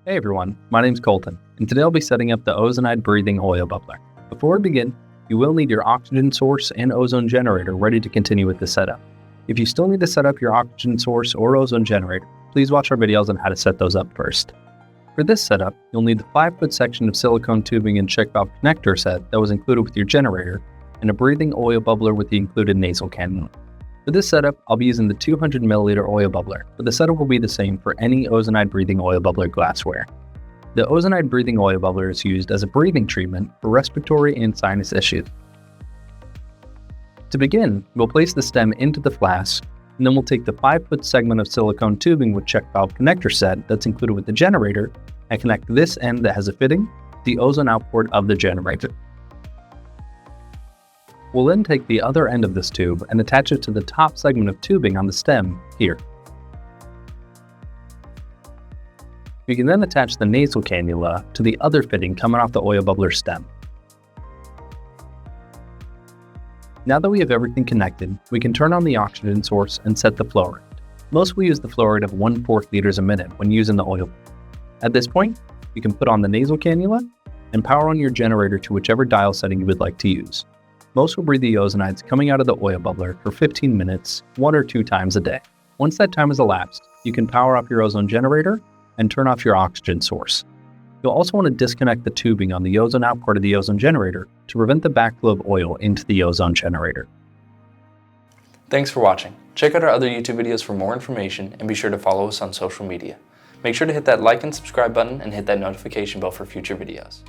Hey everyone, my name's Colton, and today I'll be setting up the Ozonide breathing oil bubbler. Before we begin, you will need your oxygen source and ozone generator ready to continue with the setup. If you still need to set up your oxygen source or ozone generator, please watch our videos on how to set those up first. For this setup, you'll need the 5-foot section of silicone tubing and check valve connector set that was included with your generator, and a breathing oil bubbler with the included nasal cannula. For this setup, I'll be using the 200 milliliter oil bubbler, but the setup will be the same for any Ozonide breathing oil bubbler glassware. The Ozonide breathing oil bubbler is used as a breathing treatment for respiratory and sinus issues. To begin, we'll place the stem into the flask, and then we'll take the 5-foot segment of silicone tubing with check valve connector set that's included with the generator and connect this end that has a fitting to the ozone output of the generator. We'll then take the other end of this tube and attach it to the top segment of tubing on the stem here. You can then attach the nasal cannula to the other fitting coming off the oil bubbler stem. Now that we have everything connected, we can turn on the oxygen source and set the flow rate. Most will use the flow rate of 1/4 liters a minute when using the oil. At this point, you can put on the nasal cannula and power on your generator to whichever dial setting you would like to use. Most will breathe the ozonides coming out of the oil bubbler for 15 minutes, 1 or 2 times a day. Once that time has elapsed, you can power off your ozone generator and turn off your oxygen source. You'll also want to disconnect the tubing on the ozone out part of the ozone generator to prevent the backflow of oil into the ozone generator. Thanks for watching. Check out our other YouTube videos for more information and be sure to follow us on social media. Make sure to hit that like and subscribe button and hit that notification bell for future videos.